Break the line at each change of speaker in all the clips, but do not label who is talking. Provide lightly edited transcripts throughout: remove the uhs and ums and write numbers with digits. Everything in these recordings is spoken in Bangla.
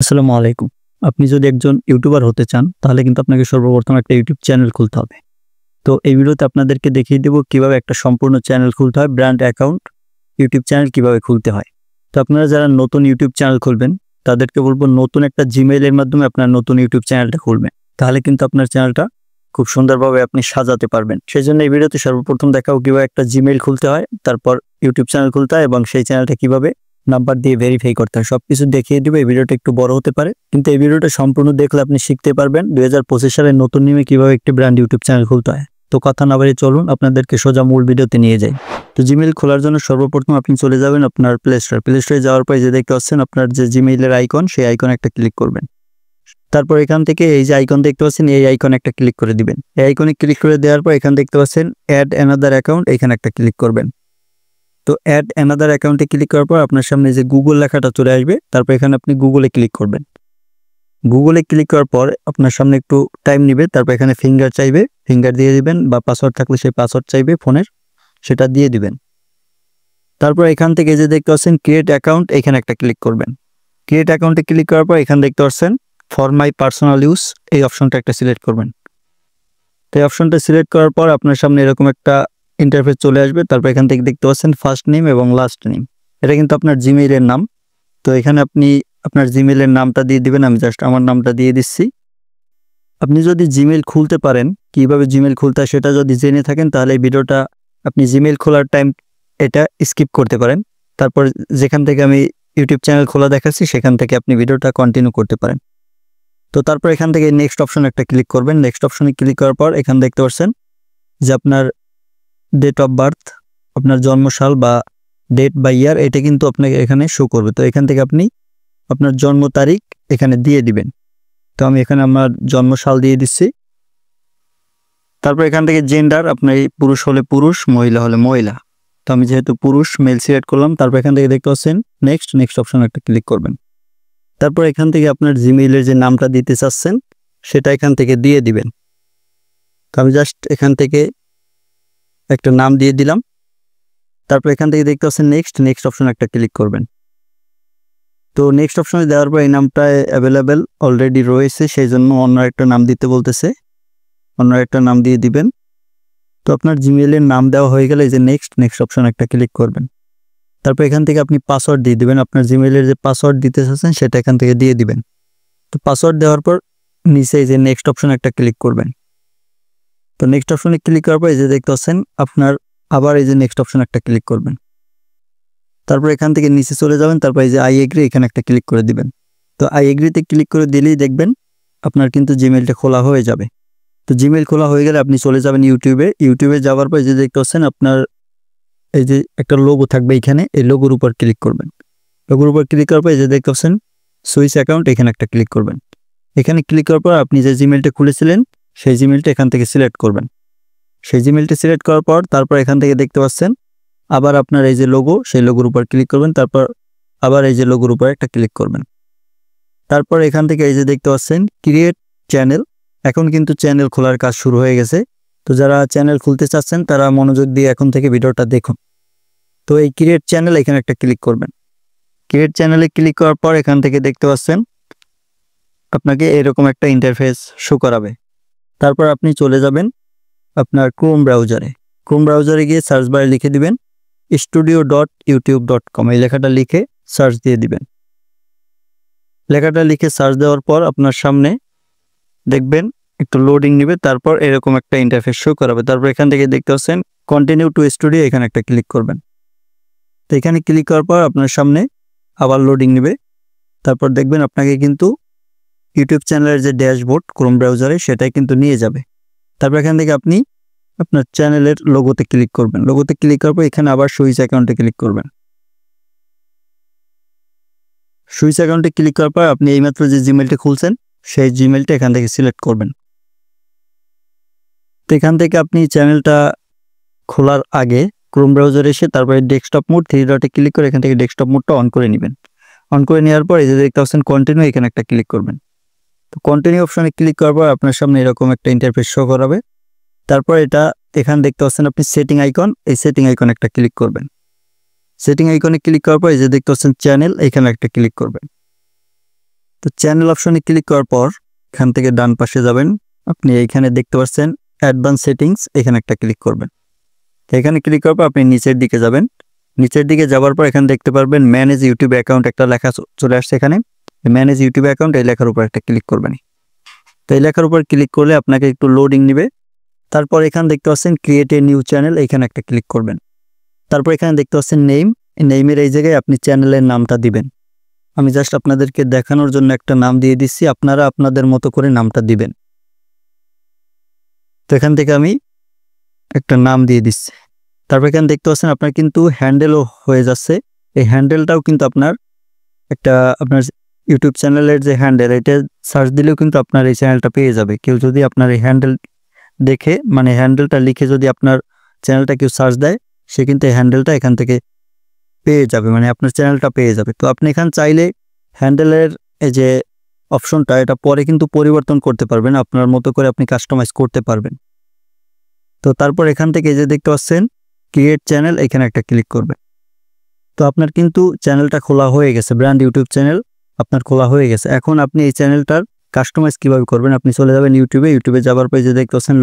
আসসালামু আলাইকুম। আপনি যদি একজন ইউটিউবার হতে চান, তাহলে কিন্তু আপনাকে সর্বপ্রথম একটা ইউটিউব চ্যানেল খুলতে হবে। তো এই ভিডিওতে আপনাদেরকে দেখিয়ে দেব কিভাবে একটা সম্পূর্ণ চ্যানেল খুলতে হয়, ব্র্যান্ড অ্যাকাউন্ট, ইউটিউব চ্যানেল কিভাবে খুলতে হয়। তো আপনারা যারা নতুন ইউটিউব চ্যানেল খুলবেন, তাদেরকে বলব নতুন একটা জিমেইল এর মাধ্যমে আপনার নতুন ইউটিউব চ্যানেলটা খুলবেন। তাহলে কিন্তু আপনার চ্যানেলটা খুব সুন্দরভাবে আপনি সাজাতে পারবেন। সেজন্য এই ভিডিওতে সর্বপ্রথম দেখাবো কিভাবে একটা জিমেইল খুলতে হয়, তারপর ইউটিউব চ্যানেল খুলতে হয় এবং সেই চ্যানেলটা কিভাবে নাম্বার দিয়ে ভেরিফাই করতে হয়, সবকিছু দেখিয়ে দিব। এই ভিডিওটা একটু বড় হতে পারে, কিন্তু এই ভিডিওটা সম্পূর্ণ দেখলে আপনি শিখতে পারবেন 2025 সালের নতুন নিয়মে কিভাবে একটি ব্র্যান্ড ইউটিউব চ্যানেল খুলতে হয়। তো কথা না বাড়িয়ে চলুন আপনাদেরকে সোজা মূল ভিডিওতে নিয়ে যাই। তো জিমেইল খোলার জন্য সর্বপ্রথম আপনি চলে যাবেন আপনার প্লে স্টোরে যাওয়ার পর যে দেখতে পাচ্ছেন আপনার যে জিমেইলের আইকন, সেই আইকনে একটা ক্লিক করবেন। তারপর এখান থেকে এই যে আইকন দেখতে পাচ্ছেন, এই আইকনে একটা ক্লিক করে দিবেন। এই আইকনে ক্লিক করে দেওয়ার পর এখানে দেখতে পাচ্ছেন অ্যাড অ্যানাদার অ্যাকাউন্ট, এখানে একটা ক্লিক করবেন। তো অ্যাড অ্যানাদার অ্যাকাউন্টে ক্লিক করার পর আপনার সামনে যে গুগল লেখাটা চলে আসবে, তারপর এখানে আপনি গুগলে ক্লিক করবেন। গুগলে ক্লিক করার পর আপনার সামনে একটু টাইম নেবে, তারপর এখানে ফিঙ্গার চাইবে, ফিঙ্গার দিয়ে দিবেন, বা পাসওয়ার্ড থাকলে সেই পাসওয়ার্ড চাইবে ফোনের, সেটা দিয়ে দিবেন। তারপর এখান থেকে যে দেখতে পাচ্ছেন ক্রিয়েট অ্যাকাউন্ট, এখানে একটা ক্লিক করবেন। ক্রিয়েট অ্যাকাউন্টে ক্লিক করার পর এখানে দেখতে পাচ্ছেন ফর মাই পার্সোনাল ইউজ, এই অপশনটা একটা সিলেক্ট করবেন। তো এই অপশনটা সিলেক্ট করার পর আপনার সামনে এরকম একটা ইন্টারফেস চলে আসবে। তারপর এখান থেকে দেখতে পাচ্ছেন ফার্স্ট নেম এবং লাস্ট নেম, এটা কিন্তু আপনার জিমেইলের নাম। তো এখানে আপনি আপনার জিমেইলের নামটা দিয়ে দিবেন। আমি জাস্ট আমার নামটা দিয়ে দিচ্ছি। আপনি যদি জিমেইল খুলতে পারেন, কিভাবে জিমেইল খুলতে হয় সেটা যদি জেনে থাকেন, তাহলে এই ভিডিওটা আপনি জিমেইল খোলার টাইম এটা স্কিপ করতে পারেন। তারপর যেখান থেকে আমি ইউটিউব চ্যানেল খোলা দেখাচ্ছি, সেখান থেকে আপনি ভিডিওটা কন্টিনিউ করতে পারেন। তো তারপর এখান থেকে নেক্সট অপশন একটা ক্লিক করবেন। নেক্সট অপশনে ক্লিক করার পর এখানে দেখতে পাচ্ছেন যে আপনার ডেট অফ বার্থ, আপনার জন্মসাল বা ডেট বা ইয়ার, এটা কিন্তু আপনাকে এখানে শো করবে। তো এখান থেকে আপনি আপনার জন্ম তারিখ এখানে দিয়ে দিবেন। তো আমি এখানে আমার জন্মসাল দিয়ে দিচ্ছি। তারপর এখান থেকে জেন্ডার, আপনার পুরুষ হলে পুরুষ, মহিলা হলে মহিলা। তো আমি যেহেতু পুরুষ, মেল সিলেক্ট করলাম। তারপর এখান থেকে দেখতে পাচ্ছেন নেক্সট অপশন একটা ক্লিক করবেন। তারপর এখান থেকে আপনার জিমেইলের যে নামটা দিতে চাচ্ছেন, সেটা এখান থেকে দিয়ে দিবেন। তো আমি জাস্ট এখান থেকে একটা নাম দিয়ে দিলাম। তারপর এখান থেকে দেখতে পাচ্ছেন নেক্সট অপশন একটা ক্লিক করবেন। তো নেক্সট অপশনে দেওয়ার পর এই নামটা অ্যাভেলেবেল অলরেডি রয়েছে, সেই জন্য অন্য একটা নাম দিতে বলতেছে, অন্য একটা নাম দিয়ে দিবেন। তো আপনার জিমেইলের নাম দেওয়া হয়ে গেলে এই যে নেক্সট অপশন একটা ক্লিক করবেন। তারপর এখান থেকে আপনি পাসওয়ার্ড দিয়ে দিবেন। আপনার জিমেইলের যে পাসওয়ার্ড দিতে চাচ্ছেন, সেটা এখান থেকে দিয়ে দিবেন। তো পাসওয়ার্ড দেওয়ার পর নিচে এই যে নেক্সট অপশন একটা ক্লিক করবেন। তো নেক্সট অপশনে ক্লিক করার পর এই যে দেখতে পাচ্ছেন আপনার আবার এই যে নেক্সট অপশন একটা ক্লিক করবেন। তারপর এখান থেকে নিচে চলে যাবেন। তারপর এই যে আই এগ্রি, এখানে একটা ক্লিক করে দিবেন। তো আই এগ্রিতে ক্লিক করে দিলেই দেখবেন আপনার কিন্তু জিমেইলটা খোলা হয়ে যাবে। তো জিমেইল খোলা হয়ে গেলে আপনি চলে যাবেন ইউটিউবে যাওয়ার পর যে দেখতে পাচ্ছেন আপনার এই যে একটা লোগো থাকবে, এখানে এই লোগোর উপর ক্লিক করবেন। লোগোর উপর ক্লিক করার পর এই যে দেখতে পাচ্ছেন সুইচ অ্যাকাউন্ট, এখানে একটা ক্লিক করবেন। এখানে ক্লিক করার পর আপনি যে জিমেইলটা খুলেছিলেন, সেই জিমেইলটা এখান থেকে সিলেক্ট করবেন। সেই জিমেইলটা সিলেক্ট করার পর তারপর এখান থেকে দেখতে পাচ্ছেন আবার আপনার এই যে লোগো, সেই লোগোর উপর ক্লিক করবেন। তারপর আবার এই যে লোগোর উপর একটা ক্লিক করবেন। তারপর এখান থেকে এই যে দেখতে পাচ্ছেন ক্রিয়েট চ্যানেল, এখন কিন্তু চ্যানেল খোলার কাজ শুরু হয়ে গেছে। তো যারা চ্যানেল খুলতে চাচ্ছেন, তারা মনোযোগ দিয়ে এখন থেকে ভিডিওটা দেখুন। তো এই ক্রিয়েট চ্যানেল, এখানে একটা ক্লিক করবেন। ক্রিয়েট চ্যানেলে ক্লিক করার পর এখান থেকে দেখতে পাচ্ছেন আপনাকে এরকম একটা ইন্টারফেস শো করাবে। তারপর আপনি চলে যাবেন আপনার ক্রোম ব্রাউজারে গিয়ে সার্চ বারে লিখে দিবেন studio.youtube.com, এই লেখাটা লিখে সার্চ দিয়ে দিবেন। লেখাটা লিখে সার্চ দেওয়ার পর আপনার সামনে দেখবেন একটু লোডিং নেবে, তারপর এরকম একটা ইন্টারফেস শো করাবে। তারপর এখান থেকে দেখতে পাচ্ছেন কন্টিনিউ টু স্টুডিও, এখানে একটা ক্লিক করবেন। তো এখানে ক্লিক করার পর আপনার সামনে আবার লোডিং নেবে। তারপর দেখবেন আপনাকে কিন্তু ইউটিউব চ্যানেলের যে ড্যাশবোর্ড ক্রোম ব্রাউজারে, সেটাই কিন্তু নিয়ে যাবে। তারপর এখান থেকে আপনি আপনার চ্যানেলের লোগোতে ক্লিক করবেন। লোগোতে ক্লিক করার পর এখানে আবার সুইচ অ্যাকাউন্টে ক্লিক করবেন। সুইচ অ্যাকাউন্টে ক্লিক করার পর আপনি এইমাত্র যে জিমেইলটা খুলছেন, সেই জিমেইলটা এখান থেকে সিলেক্ট করবেন। তো এখান থেকে আপনি চ্যানেলটা খোলার আগে ক্রোম ব্রাউজারে এসে তারপরে ডেস্কটপ মোড 3 ডটে ক্লিক করে এখান থেকে ডেস্কটপ মোডটা অন করে নেবেন। অন করে নেওয়ার পর এই যে দেখতে পাচ্ছেন কন্টিনিউ, এখানে একটা ক্লিক করবেন। তো কন্টিনিউ অপশনে ক্লিক করার পর আপনার সামনে এরকম একটা ইন্টারফেস শো করাবে। তারপর এখানে দেখতে পাচ্ছেন আপনি সেটিং আইকন, এই সেটিং আইকনে একটা ক্লিক করবেন। সেটিং আইকনে ক্লিক করার পর এই যে দেখতে পাচ্ছেন চ্যানেল, এখানে একটা ক্লিক করবেন। তো চ্যানেল অপশনে ক্লিক করার পর এখান থেকে ডান পাশে যাবেন, আপনি এইখানে দেখতে পাচ্ছেন অ্যাডভান্স সেটিংস, এখানে একটা ক্লিক করবেন। এখানে ক্লিক করার পর আপনি নিচের দিকে যাবেন, নিচের দিকে যাওয়ার পর এখানে দেখতে পারবেন ম্যানেজ ইউটিউব অ্যাকাউন্ট একটা লেখা চলে আসছে। এখানে ম্যানেজ ইউটিউব অ্যাকাউন্ট এই লেখার উপর একটা ক্লিক করবেন। তো এই লেখার উপর ক্লিক করলে আপনাকে একটু লোডিং নেবে। তারপর এখানে দেখতে পাচ্ছেন ক্রিয়েট এ নিউ চ্যানেল, এখানে একটা ক্লিক করবেন। তারপর এখানে দেখতে পাচ্ছেন নেম, নেমের এই জায়গায় আপনি চ্যানেলের নামটা দিবেন। আমি জাস্ট আপনাদেরকে দেখানোর জন্য একটা নাম দিয়ে দিচ্ছি, আপনারা আপনাদের মতো করে নামটা দিবেন। তো এখান থেকে আমি একটা নাম দিয়ে দিচ্ছি। তারপর এখানে দেখতে পাচ্ছেন আপনার কিন্তু হ্যান্ডেলও হয়ে যাচ্ছে। এই হ্যান্ডেলটাও কিন্তু আপনার ইউটিউব চ্যানেলের যে হ্যান্ডেল, এটা সার্চ দিলেও কিন্তু আপনার এই চ্যানেলটা পেয়ে যাবে। কেউ যদি আপনার এই হ্যান্ডেল দেখে, মানে হ্যান্ডেলটা লিখে যদি আপনার চ্যানেলটা কেউ সার্চ দেয়, সে কিন্তু এই হ্যান্ডেলটা এখান থেকে পেয়ে যাবে, মানে আপনার চ্যানেলটা পেয়ে যাবে। তো আপনি এখানে চাইলে হ্যান্ডেলের এই যে অপশনটা, এটা পরে কিন্তু পরিবর্তন করতে পারবেন, আপনার মতো করে আপনি কাস্টমাইজ করতে পারবেন। তো তারপর এখান থেকে যে দেখতে পাচ্ছেন ক্রিয়েট চ্যানেল, এখানে একটা ক্লিক করবেন। তো আপনার কিন্তু চ্যানেলটা খোলা হয়ে গেছে, ব্র্যান্ড ইউটিউব চ্যানেল আপনার খোলা হয়ে গেছে। এখন আপনি এই চ্যানেলটার কাস্টমাইজ কিভাবে করবেন, আপনি চলে যাবেন ইউটিউবে যাওয়ার পরে যে দেখতে পাচ্ছেন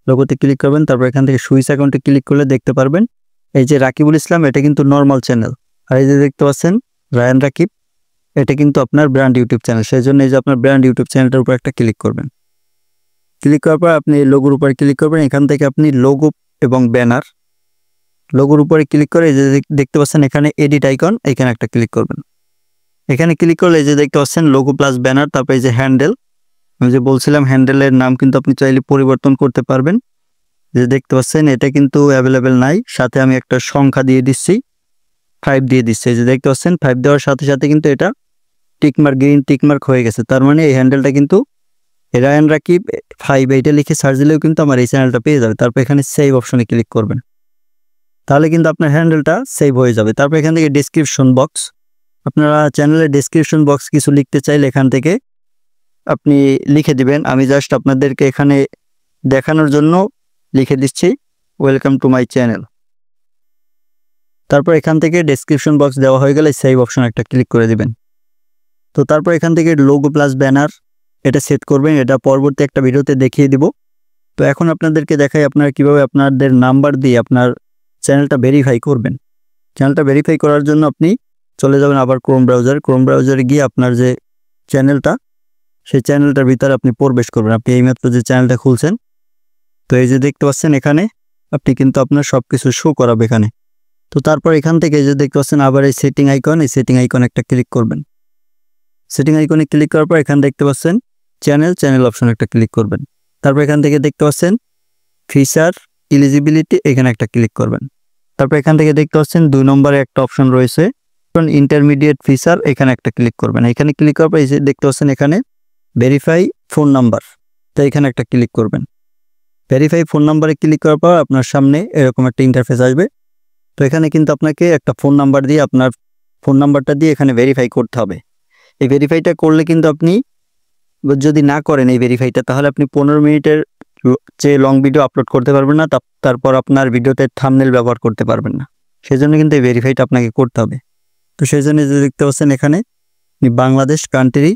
লোগোতে ক্লিক করবেন। তারপর এখান থেকে সুইচ অ্যাকাউন্টে ক্লিক করলে দেখতে পারবেন এই যে রাকিবুল ইসলাম, এটা কিন্তু নর্মাল চ্যানেল। আর এই যে দেখতে পাচ্ছেন রায়ান রাকিব, এটা কিন্তু আপনার ব্র্যান্ড ইউটিউব চ্যানেল। সেই জন্য এই যে আপনার ব্র্যান্ড ইউটিউব চ্যানেলটার উপর একটা ক্লিক করবেন। ক্লিক করার পর আপনি লোগোর উপরে ক্লিক করবেন। এখান থেকে আপনি লোগো এবং ব্যানার, লোগোর উপরে ক্লিক করে এই যে দেখতে পাচ্ছেন এখানে এডিট আইকন, এখানে একটা ক্লিক করবেন। এখানে ক্লিক করলে এই যে দেখতে পাচ্ছেন লোগো প্লাস ব্যানার, তারপরে এই যে হ্যান্ডেল, আমি যে বলছিলাম হ্যান্ডেলের নাম কিন্তু আপনি চাইলে পরিবর্তন করতে পারবেন। যে দেখতে পাচ্ছেন এটা কিন্তু অ্যাভেলেবেল নাই, সাথে আমি একটা সংখ্যা দিয়ে দিচ্ছি, 5 দিয়ে দিচ্ছি। এই যে দেখতে পাচ্ছেন 5 দেওয়ার সাথে সাথে কিন্তু এটা টিকমার্ক, গ্রিন টিকমার্ক হয়ে গেছে। তার মানে এই হ্যান্ডেলটা কিন্তু রায়ান রাকিব 5 এইটা লিখে সার্চ দিলেও কিন্তু আমার এই চ্যানেলটা পেয়ে যাবে। তারপর এখানে সেভ অপশনে ক্লিক করবেন, তাহলে কিন্তু আপনার হ্যান্ডেলটা সেভ হয়ে যাবে। তারপর এখান থেকে ডেসক্রিপশন বক্স, আপনারা চ্যানেলের ডেসক্রিপশন বক্স কিছু লিখতে চাইলে এখান থেকে আপনি লিখে দিবেন। আমি জাস্ট আপনাদেরকে এখানে দেখানোর জন্য লিখে দিচ্ছি ওয়েলকাম টু মাই চ্যানেল। তারপর এখান থেকে ডেসক্রিপশন বক্স দেওয়া হয়ে গেলে সেভ অপশন একটা ক্লিক করে দিবেন। তো তারপর এখান থেকে লোগো প্লাস ব্যানার এটা সেট করবেন, এটা পরবর্তী একটা ভিডিওতে দেখিয়ে দিব। তো এখন আপনাদেরকে দেখাই আপনারা কিভাবে আপনাদের নাম্বার দিয়ে আপনার চ্যানেলটা ভেরিফাই করবেন। চ্যানেলটা ভেরিফাই করার জন্য আপনি চলে যাবেন আবার ক্রোম ব্রাউজারে গিয়ে আপনার যে চ্যানেলটা, সেই চ্যানেলটার ভিতরে আপনি প্রবেশ করবেন। আপনি এইমাত্র যে চ্যানেলটা খুলছেন, তো এই যে দেখতে পাচ্ছেন এখানে আপনি কিন্তু আপনার সব কিছু শো করাবে এখানে। তো তারপর এখান থেকে যে দেখতে পাচ্ছেন আবার এই সেটিং আইকন, এই সেটিং আইকন একটা ক্লিক করবেন। সেটিং আইকনে ক্লিক করার পর এখানে দেখতে পাচ্ছেন চ্যানেল অপশন একটা ক্লিক করবেন। তারপর এখান থেকে দেখতে পাচ্ছেন ফিচার এলিজিবিলিটি, এখানে একটা ক্লিক করবেন। তারপর এখান থেকে দেখতে পাচ্ছেন 2 নম্বরে একটা অপশন রয়েছে ইন্টারমিডিয়েট ফিচার, এখানে একটা ক্লিক করবেন। এখানে ক্লিক করার পর এই যে দেখতে পাচ্ছেন এখানে ভেরিফাই ফোন নাম্বার, তো এখানে একটা ক্লিক করবেন। ভেরিফাই ফোন নাম্বারে ক্লিক করার পর আপনার সামনে এরকম একটা ইন্টারফেস আসবে। তো এখানে কিন্তু আপনাকে একটা ফোন নাম্বার দিয়ে আপনার ফোন নাম্বারটা দিয়ে এখানে ভেরিফাই করতে হবে। এই ভেরিফাইটা করলে কিন্তু আপনি যদি না করেন এই ভেরিফাইটা, তাহলে আপনি 15 মিনিটের যে লং ভিডিও আপলোড করতে পারবেন না, তারপর আপনার ভিডিওতে থাম্বনেল ব্যবহার করতে পারবেন না। সেজন্য কিন্তু এই ভেরিফাইটা আপনাকে করতে হবে। তো সেই জন্য যে দেখতে পাচ্ছেন এখানে বাংলাদেশ কান্ট্রি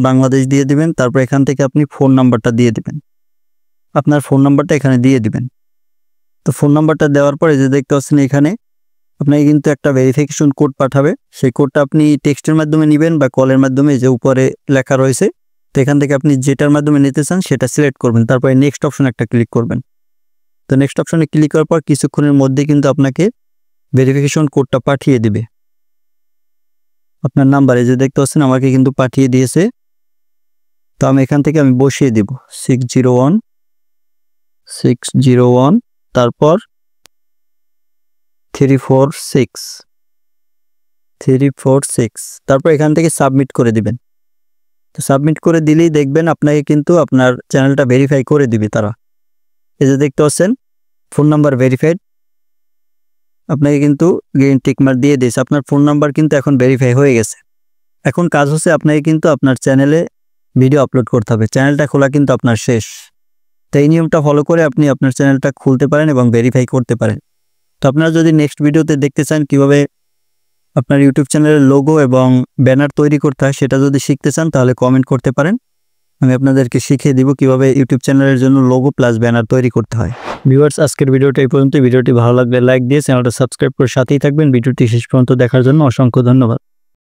বাংলাদেশ দিয়ে দিবেন। তারপর এখান থেকে আপনি ফোন নাম্বারটা দিয়ে দিবেন, আপনার ফোন নাম্বারটা এখানে দিয়ে দিবেন। তো ফোন নাম্বারটা দেওয়ার পরে যে দেখতে পাচ্ছেন এখানে আপনাকে কিন্তু একটা ভেরিফিকেশন কোড পাঠাবে। সেই কোডটা আপনি টেক্সটের মাধ্যমে নেবেন বা কলের মাধ্যমে, যে উপরে লেখা রয়েছে। তো এখান থেকে আপনি যেটার মাধ্যমে নিতে চান সেটা সিলেক্ট করবেন। তারপরে নেক্সট অপশন একটা ক্লিক করবেন। তো নেক্সট অপশনে ক্লিক করার পর কিছুক্ষণের মধ্যে কিন্তু আপনাকে ভেরিফিকেশন কোডটা পাঠিয়ে দিবে আপনার নাম্বারে। যে দেখতে পাচ্ছেন আমাকে কিন্তু পাঠিয়ে দিয়েছে। তো আমি এখান থেকে আমি বসিয়ে দিব 601 তারপর 346 তারপর এখান থেকে সাবমিট করে দিবেন। তো সাবমিট করে দিলেই দেখবেন আপনাকে কিন্তু আপনার চ্যানেলটা ভেরিফাই করে দিবে তারা। এই যে দেখতে পাচ্ছেন ফোন নাম্বার ভেরিফাইড, আপনাকে কিন্তু গ্রিন টিকমার্ক দিয়ে দিয়েছে। আপনার ফোন নাম্বার কিন্তু এখন ভেরিফাই হয়ে গেছে। এখন কাজ হচ্ছে আপনাকে কিন্তু আপনার চ্যানেলে ভিডিও আপলোড করতে হবে। চ্যানেলটা খোলা কিন্তু আপনার শেষ। তো এই নিয়মটা ফলো করে আপনি আপনার চ্যানেলটা খুলতে পারেন এবং ভেরিফাই করতে পারেন। তো আপনারা যদি নেক্সট ভিডিওতে দেখতে চান কিভাবে আপনার ইউটিউব চ্যানেলের লোগো এবং ব্যানার তৈরি করতে হয় সেটা যদি শিখতে চান তাহলে কমেন্ট করতে পারেন। আমি আপনাদেরকে শিখিয়ে দিব কিভাবে ইউটিউব চ্যানেলের জন্য লোগো প্লাস ব্যানার তৈরি করতে হয়। ভিউয়ার্স, আজকের ভিডিওটা এই পর্যন্ত। ভিডিওটি ভালো লাগলে লাইক দিয়ে চ্যানেলটা সাবস্ক্রাইব করে সাথেই থাকবেন। ভিডিওটি শেষ পর্যন্ত দেখার জন্য অসংখ্য ধন্যবাদ।